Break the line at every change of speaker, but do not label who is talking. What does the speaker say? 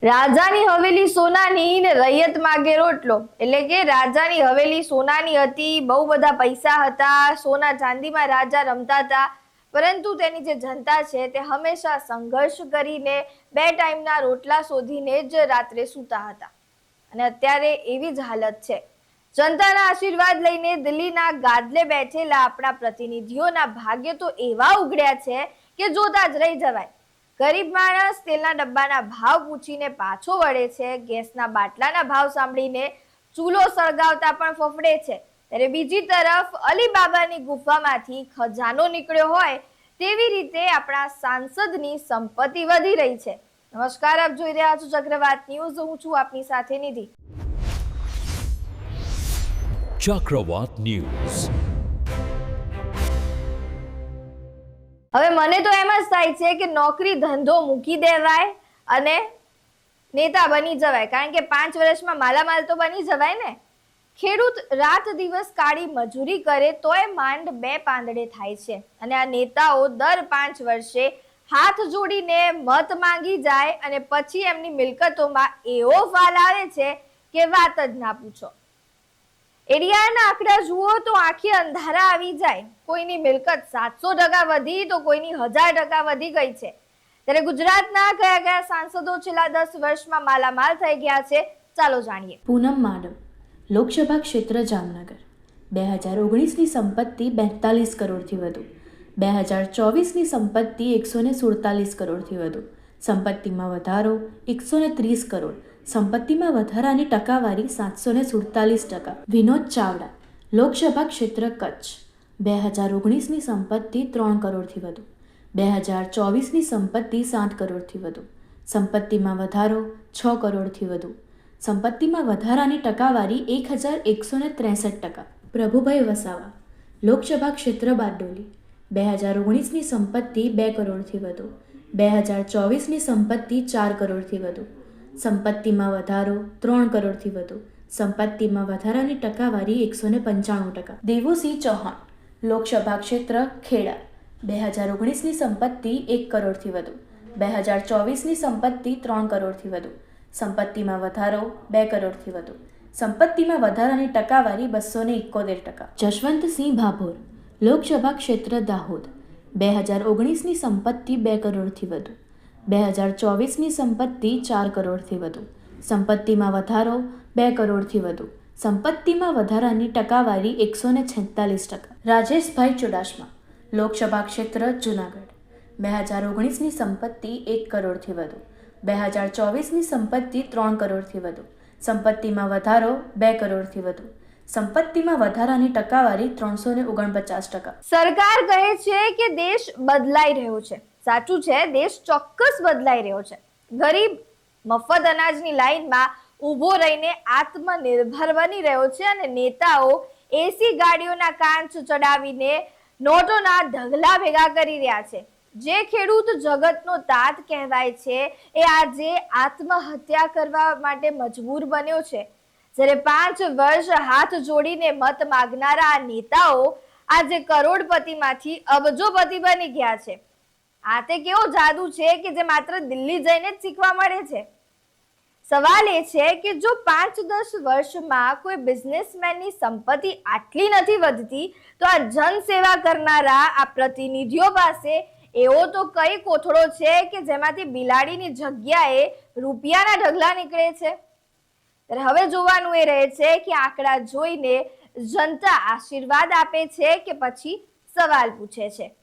રાજાની હવેલી સોનાની ને રૈયત માગે રોટલો એટલે કે રાજાની હવેલી સોનાની હતી, બહુ બધા પૈસા હતા, સોના ચાંદીમાં રાજા રમતા હતા, પરંતુ તેની જે જનતા છે તે હંમેશા સંઘર્ષ કરીને બે ટાઈમના રોટલા શોધીને જ રાત્રે સૂતા હતા. અને અત્યારે એવી જ હાલત છે. જનતાના આશીર્વાદ લઈને દિલ્હીના ગાદલે બેઠેલા આપણા પ્રતિનિધિઓના ભાગ્ય તો એવા ઉઘડ્યા છે કે જોતા જ રહી જવાય. ગરીબ માણસ તેલના ડબ્બાના ભાવ પૂછીને પાછો વળે છે, ગેસના બાટલાના ભાવ સાંભળીને ચૂલો સળગાવતા પણ ફફડે છે. ત્યારે બીજી તરફ અલીબાબાની ગુફામાંથી ખજાનો નીકળ્યો હોય તેવી રીતે આપણા સાંસદની સંપત્તિ વધી રહી છે. નમસ્કાર, આપ જોઈ રહ્યા છો ચક્રવાત ન્યૂઝ. હું છું આપની સાથે નિધિ.
ચક્રવાત ન્યૂઝ.
હવે મને તો એમ જ થાય છે કે નોકરી ધંધો મૂકી દેવાય અને નેતા બની જવાય, કારણ કે 5 વર્ષમાં માલામાલ તો બની જવાય ને. ખેડૂત રાત દિવસ કાળી મજૂરી કરે તોય માંડ 2 પાંદડે થાય છે, અને આ નેતાઓ દર 5 વર્ષે હાથ જોડીને મત માંગી જાય અને પછી એમની મિલકતોમાં એવો ફાલ આવે છે કે વાત જ ના પૂછો. એડિયાના આંકડા જુઓ તો આંખે અંધારા આવી જાય. કોઈની મિલકત 700% વધી તો કોઈની 1000% વધી ગઈ છે. ત્યારે ગુજરાતના કયા કયા સાંસદો છેલ્લા 10 વર્ષમાં માલામાલ થઈ ગયા છે, ચાલો જાણીએ.
પૂનમ માડમ, લોકસભા ક્ષેત્ર જામનગર, 2019ની સંપત્તિ 42 કરોડથી વધુ, 2024ની સંપત્તિ 147 કરોડથી વધુ, સંપત્તિમાં વધારો 130 કરોડ, સંપત્તિમાં વધારાની ટકાવારી 747%. વિનોદ ચાવડા, લોકસભા ક્ષેત્ર કચ્છ, 2019ની સંપત્તિ 3 કરોડથી વધુ, 2024ની સંપત્તિ 7 કરોડથી વધુ, સંપત્તિમાં વધારો 6 કરોડથી વધુ, સંપત્તિમાં વધારાની ટકાવારી 1163%. પ્રભુભાઈ વસાવા, લોકસભા ક્ષેત્ર બારડોલી, 2019ની સંપત્તિ 2 કરોડથી વધુ, 2024ની સંપત્તિ 4 કરોડથી વધુ, સંપત્તિમાં વધારો 3 કરોડથી વધુ, સંપત્તિમાં વધારાની ટકાવારી 195%. દેવુસિંહ ચૌહાણ, લોકસભા ક્ષેત્ર ખેડા, 2019ની સંપત્તિ 1 કરોડથી વધુ, 2024ની સંપત્તિ 3 કરોડથી વધુ, સંપત્તિમાં વધારો 2 કરોડથી વધુ, સંપત્તિમાં વધારાની ટકાવારી 271%. જશવંતસિંહ ભાભોર, લોકસભા ક્ષેત્ર દાહોદ, 2019ની સંપત્તિ 2 કરોડથી વધુ, 2024ની સંપત્તિ 4 કરોડથી વધુ, સંપત્તિમાં વધારો 2 કરોડથી વધુ, સંપત્તિમાં વધારાની ટકાવારી 146%. રાજેશભાઈ ચુડાસમા, લોકસભા ક્ષેત્ર જુનાગઢ, 2019ની સંપત્તિ 1 કરોડથી વધુ, 2024ની સંપત્તિ 3 કરોડથી વધુ, સંપત્તિમાં વધારો 2 કરોડથી વધુ, સંપત્તિમાં વધારાની ટકાવારી 349%.
સરકાર કહે છે કે દેશ બદલાઈ રહ્યો છે. સાચું છે, દેશ ચોક્કસ બદલાઈ રહ્યો છે. ગરીબ મફત અનાજની લાઈનમાં ઊભો રહીને આત્મનિર્ભર બની રહ્યો છે, અને નેતાઓ એસી ગાડીઓના કાંચ ચડાવીને નોટોના ઢગલા ભેગા કરી રહ્યા છે. જે ખેડૂત જગતનો તાત કહેવાય છે એ આજે આત્મહત્યા કરવા માટે મજબૂર બન્યો છે. જ્યારે 5 વર્ષ હાથ જોડીને મત માગનારા આ નેતાઓ આજે કરોડપતિમાંથી અબજોપતિ બની ગયા છે. આ તે કેવો જાદુ છે કે જે માત્ર દિલ્હી જઈને જ શીખવા મળે છે. સવાલ એ છે કે જો 5-10 વર્ષમાં કોઈ બિઝનેસમેનની સંપત્તિ આટલી નથી વધતી, તો આ જનસેવા કરનારા આ પ્રતિનિધિઓ પાસે એવો તો કઈ કોથળો છે કે જેમાંથી બિલાડીની જગ્યાએ રૂપિયાના ઢગલા નીકળે છે. હવે જોવાનું એ રહે છે કે આંકડા જોઈને જનતા આશીર્વાદ આપે છે કે પછી સવાલ પૂછે છે.